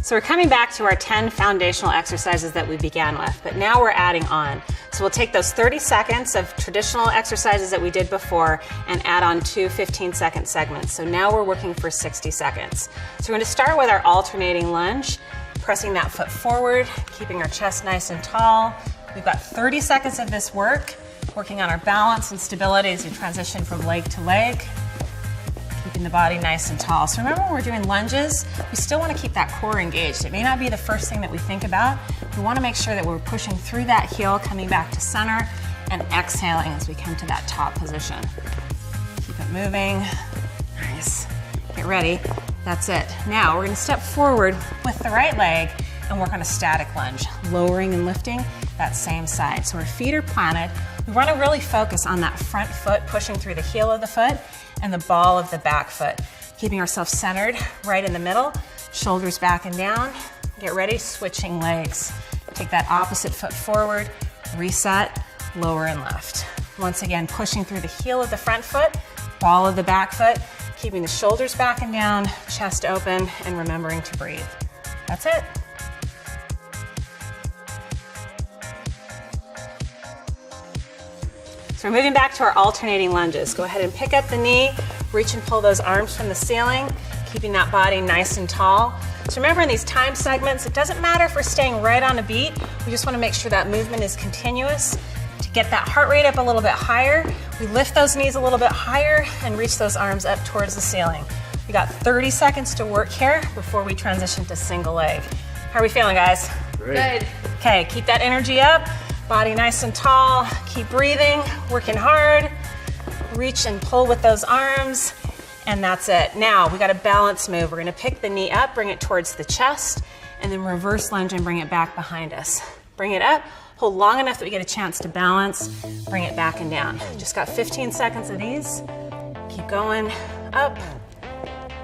So we're coming back to our 10 foundational exercises that we began with, but now we're adding on. So we'll take those 30 seconds of traditional exercises that we did before and add on 2 15-second segments. So now we're working for 60 seconds. So we're going to start with our alternating lunge, pressing that foot forward, keeping our chest nice and tall. We've got 30 seconds of this work, working on our balance and stability as we transition from leg to leg. Keeping the body nice and tall. So remember when we're doing lunges, we still want to keep that core engaged. It may not be the first thing that we think about. We want to make sure that we're pushing through that heel, coming back to center, and exhaling as we come to that top position. Keep it moving. Nice. Get ready. That's it. Now we're going to step forward with the right leg and work on a static lunge, lowering and lifting that same side. So our feet are planted. We want to really focus on that front foot, pushing through the heel of the foot and the ball of the back foot. Keeping ourselves centered right in the middle, shoulders back and down. Get ready, switching legs. Take that opposite foot forward, reset, lower and lift. Once again, pushing through the heel of the front foot, ball of the back foot, keeping the shoulders back and down, chest open, and remembering to breathe. That's it. So we're moving back to our alternating lunges. Go ahead and pick up the knee, reach and pull those arms from the ceiling, keeping that body nice and tall. So remember in these time segments, it doesn't matter if we're staying right on a beat, we just want to make sure that movement is continuous. To get that heart rate up a little bit higher, we lift those knees a little bit higher and reach those arms up towards the ceiling. We got 30 seconds to work here before we transition to single leg. How are we feeling, guys? Great. Good. Okay, keep that energy up. Body nice and tall, keep breathing, working hard, reach and pull with those arms, and that's it. Now, we got a balance move. We're gonna pick the knee up, bring it towards the chest, and then reverse lunge and bring it back behind us. Bring it up, hold long enough that we get a chance to balance, bring it back and down. Just got 15 seconds of these. Keep going, up,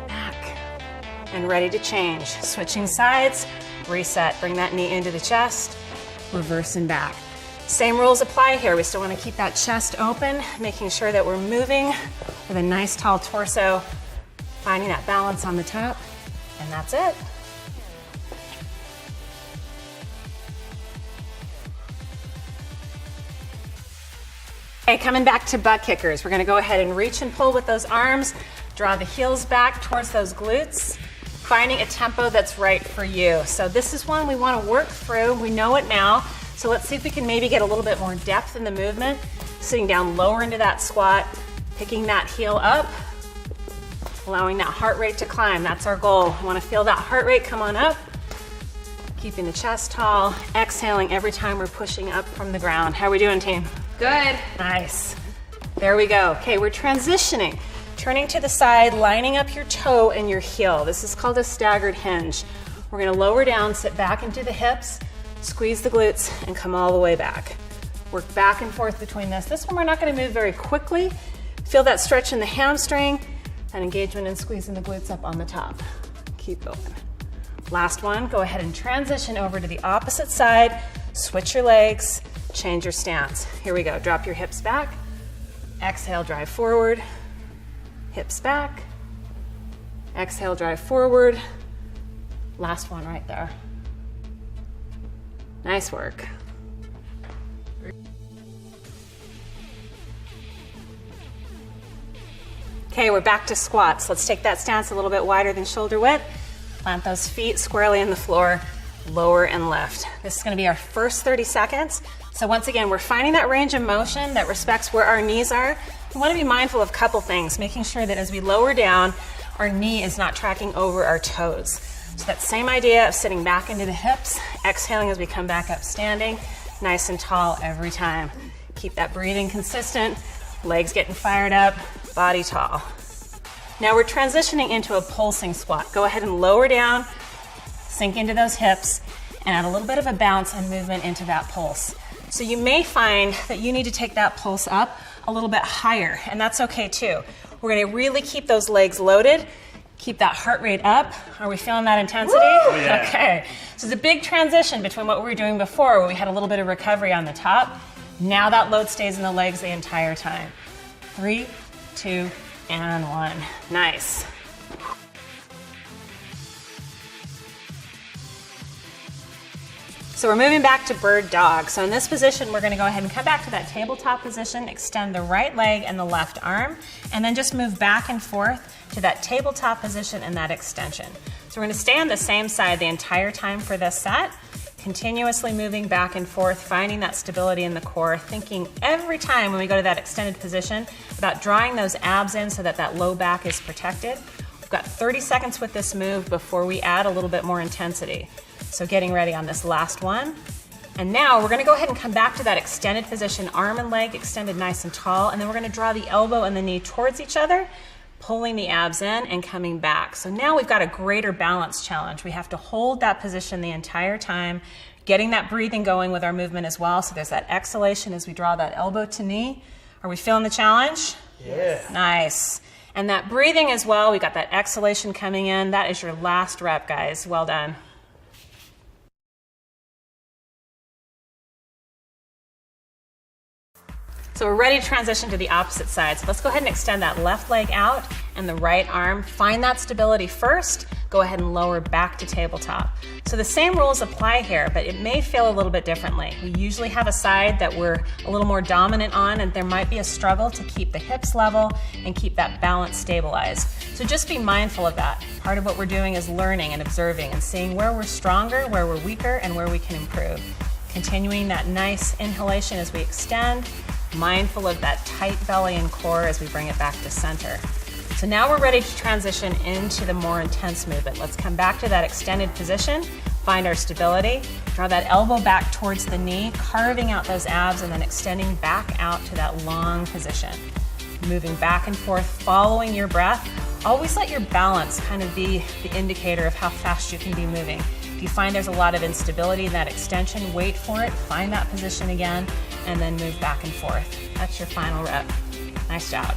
back, and ready to change. Switching sides, reset, bring that knee into the chest, reverse and back. Same rules apply here. We still want to keep that chest open, making sure that we're moving with a nice tall torso, finding that balance on the top, and that's it. Okay, coming back to butt kickers. We're going to go ahead and reach and pull with those arms, draw the heels back towards those glutes, finding a tempo that's right for you. So this is one we want to work through. We know it now. So let's see if we can maybe get a little bit more depth in the movement. Sitting down lower into that squat, picking that heel up, allowing that heart rate to climb. That's our goal. We want to feel that heart rate come on up. Keeping the chest tall, exhaling every time we're pushing up from the ground. How are we doing, team? Good. Nice. There we go. Okay, we're transitioning. Turning to the side, lining up your toe and your heel. This is called a staggered hinge. We're going to lower down, sit back into the hips, squeeze the glutes, and come all the way back. Work back and forth between this. This one we're not going to move very quickly. Feel that stretch in the hamstring, that engagement and squeezing the glutes up on the top. Keep going. Last one, go ahead and transition over to the opposite side. Switch your legs, change your stance. Here we go. Drop your hips back. Exhale, drive forward. Hips back. Exhale, drive forward. Last one right there. Nice work. Okay, we're back to squats. Let's take that stance a little bit wider than shoulder width. Plant those feet squarely in the floor, lower and lift. This is going to be our first 30 seconds. So once again, we're finding that range of motion that respects where our knees are. We want to be mindful of a couple things, making sure that as we lower down, our knee is not tracking over our toes. So that same idea of sitting back into the hips, exhaling as we come back up standing, nice and tall every time. Keep that breathing consistent, legs getting fired up, body tall. Now we're transitioning into a pulsing squat. Go ahead and lower down, sink into those hips, and add a little bit of a bounce and movement into that pulse. So you may find that you need to take that pulse up a little bit higher, and that's okay too. We're going to really keep those legs loaded, keep that heart rate up. Are we feeling that intensity? Woo! Yeah. Okay. So it's a big transition between what we were doing before, where we had a little bit of recovery on the top. Now that load stays in the legs the entire time. 3, 2, and 1. Nice. So we're moving back to bird dog. So in this position, we're gonna go ahead and come back to that tabletop position, extend the right leg and the left arm, and then just move back and forth to that tabletop position and that extension. So we're gonna stay on the same side the entire time for this set, continuously moving back and forth, finding that stability in the core, thinking every time when we go to that extended position about drawing those abs in so that that low back is protected. We've got 30 seconds with this move before we add a little bit more intensity. So getting ready on this last one. And now we're gonna go ahead and come back to that extended position, arm and leg extended nice and tall, and then we're gonna draw the elbow and the knee towards each other, pulling the abs in and coming back. So now we've got a greater balance challenge. We have to hold that position the entire time, getting that breathing going with our movement as well. So there's that exhalation as we draw that elbow to knee. Are we feeling the challenge? Yeah. Nice. And that breathing as well, we got that exhalation coming in. That is your last rep, guys. Well done. So we're ready to transition to the opposite side. So let's go ahead and extend that left leg out and the right arm. Find that stability first. Go ahead and lower back to tabletop. So the same rules apply here, but it may feel a little bit differently. We usually have a side that we're a little more dominant on, and there might be a struggle to keep the hips level and keep that balance stabilized. So just be mindful of that. Part of what we're doing is learning and observing and seeing where we're stronger, where we're weaker, and where we can improve. Continuing that nice inhalation as we extend, mindful of that tight belly and core as we bring it back to center. So now we're ready to transition into the more intense movement. Let's come back to that extended position, find our stability, draw that elbow back towards the knee, carving out those abs and then extending back out to that long position. Moving back and forth, following your breath. Always let your balance kind of be the indicator of how fast you can be moving. If you find there's a lot of instability in that extension, wait for it, find that position again, and then move back and forth. That's your final rep. Nice job.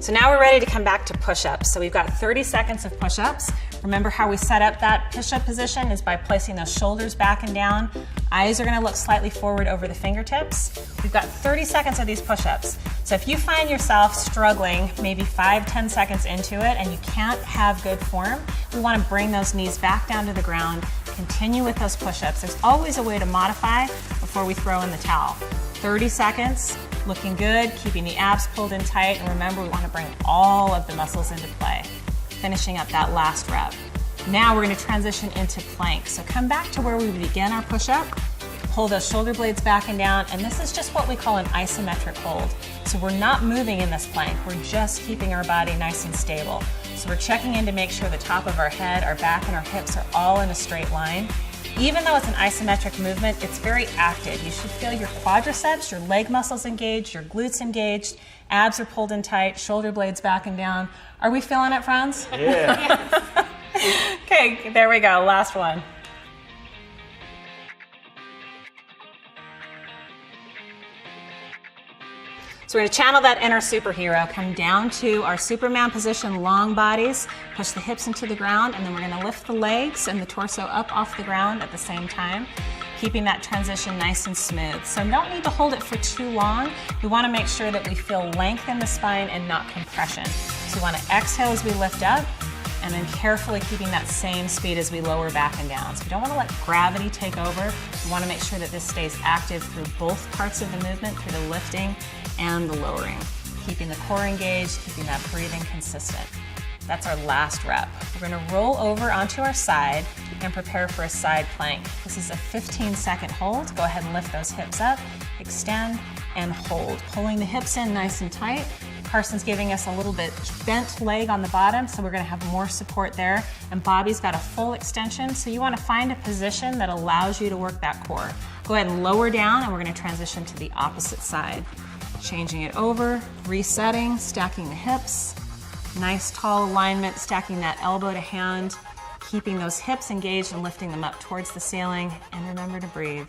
So now we're ready to come back to push-ups. So we've got 30 seconds of push-ups. Remember how we set up that push-up position is by placing those shoulders back and down. Eyes are gonna look slightly forward over the fingertips. We've got 30 seconds of these push-ups. So if you find yourself struggling maybe 5-10 seconds into it and you can't have good form, we wanna bring those knees back down to the ground, continue with those push-ups. There's always a way to modify before we throw in the towel. 30 seconds, looking good, keeping the abs pulled in tight, and remember we wanna bring all of the muscles into play. Finishing up that last rep. Now we're gonna transition into plank. So come back to where we began our push-up, pull those shoulder blades back and down, and this is just what we call an isometric hold. So we're not moving in this plank, we're just keeping our body nice and stable. So we're checking in to make sure the top of our head, our back, and our hips are all in a straight line. Even though it's an isometric movement, it's very active. You should feel your quadriceps, your leg muscles engaged, your glutes engaged, abs are pulled in tight, shoulder blades back and down. Are we feeling it, friends? Yeah. Okay, there we go, last one. So we're gonna channel that inner superhero, come down to our Superman position, long bodies, push the hips into the ground, and then we're gonna lift the legs and the torso up off the ground at the same time, keeping that transition nice and smooth. So don't need to hold it for too long. We wanna make sure that we feel length in the spine and not compression. So we wanna exhale as we lift up, and then carefully keeping that same speed as we lower back and down. So we don't wanna let gravity take over. We wanna make sure that this stays active through both parts of the movement, through the lifting and the lowering. Keeping the core engaged, keeping that breathing consistent. That's our last rep. We're gonna roll over onto our side and prepare for a side plank. This is a 15-second hold. Go ahead and lift those hips up, extend, and hold. Pulling the hips in nice and tight. Carson's giving us a little bit bent leg on the bottom, so we're gonna have more support there. And Bobby's got a full extension, so you wanna find a position that allows you to work that core. Go ahead and lower down, and we're gonna transition to the opposite side. Changing it over, resetting, stacking the hips. Nice tall alignment, stacking that elbow to hand, keeping those hips engaged and lifting them up towards the ceiling. And remember to breathe.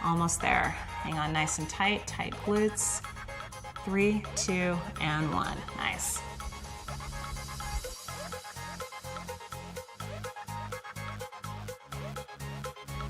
Almost there. Hang on nice and tight, tight glutes. 3, 2, and 1. Nice.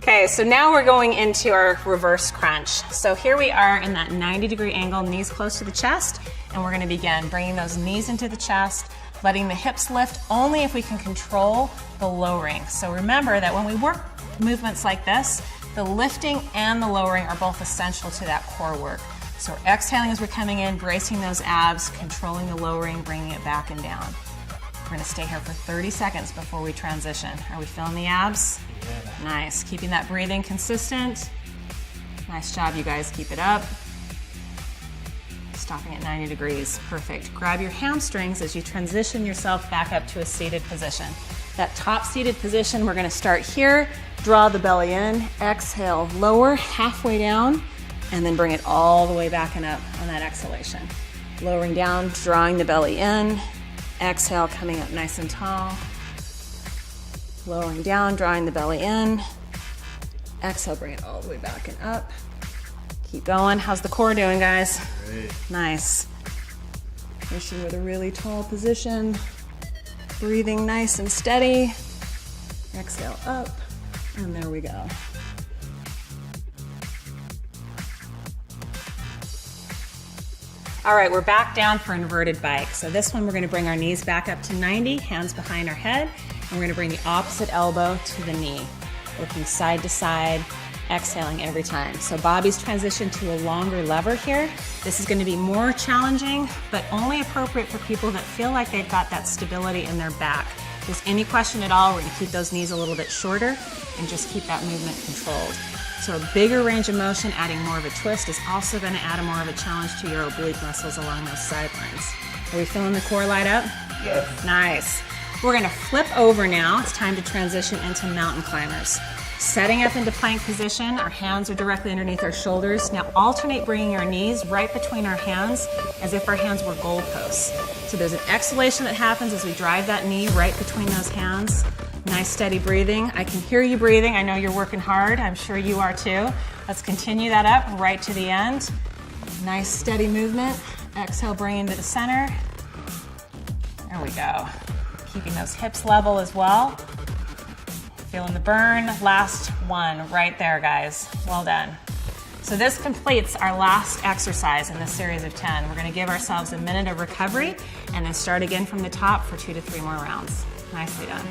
Okay, so now we're going into our reverse crunch. So here we are in that 90-degree angle, knees close to the chest, and we're gonna begin bringing those knees into the chest, letting the hips lift only if we can control the lowering. So remember that when we work movements like this, the lifting and the lowering are both essential to that core work. So we're exhaling as we're coming in, bracing those abs, controlling the lowering, bringing it back and down. We're gonna stay here for 30 seconds before we transition. Are we feeling the abs? Yeah. Nice, keeping that breathing consistent. Nice job, you guys, keep it up. Stopping at 90 degrees, perfect. Grab your hamstrings as you transition yourself back up to a seated position. That top seated position, we're gonna start here, draw the belly in, exhale, lower, halfway down, and then bring it all the way back and up on that exhalation. Lowering down, drawing the belly in, exhale, coming up nice and tall. Lowering down, drawing the belly in, exhale, bring it all the way back and up. Keep going. How's the core doing, guys? Great. Nice. Finishing with a really tall position. Breathing nice and steady. Exhale up, and there we go. All right, we're back down for inverted bike. So this one, we're gonna bring our knees back up to 90, hands behind our head, and we're gonna bring the opposite elbow to the knee, looking side to side, exhaling every time. So Bobby's transition to a longer lever here. This is gonna be more challenging, but only appropriate for people that feel like they've got that stability in their back. If there's any question at all, we're gonna keep those knees a little bit shorter and just keep that movement controlled. So a bigger range of motion, adding more of a twist, is also gonna add more of a challenge to your oblique muscles along those sidelines. Are we feeling the core light up? Yes. Nice. We're gonna flip over now. It's time to transition into mountain climbers. Setting up into plank position, our hands are directly underneath our shoulders. Now alternate bringing our knees right between our hands as if our hands were goalposts. So there's an exhalation that happens as we drive that knee right between those hands. Nice steady breathing. I can hear you breathing. I know you're working hard. I'm sure you are too. Let's continue that up right to the end. Nice steady movement. Exhale, bring into the center. There we go. Keeping those hips level as well. Feeling the burn. Last one right there, guys. Well done. So this completes our last exercise in this series of 10. We're gonna give ourselves a minute of recovery and then start again from the top for 2 to 3 more rounds. Nicely done.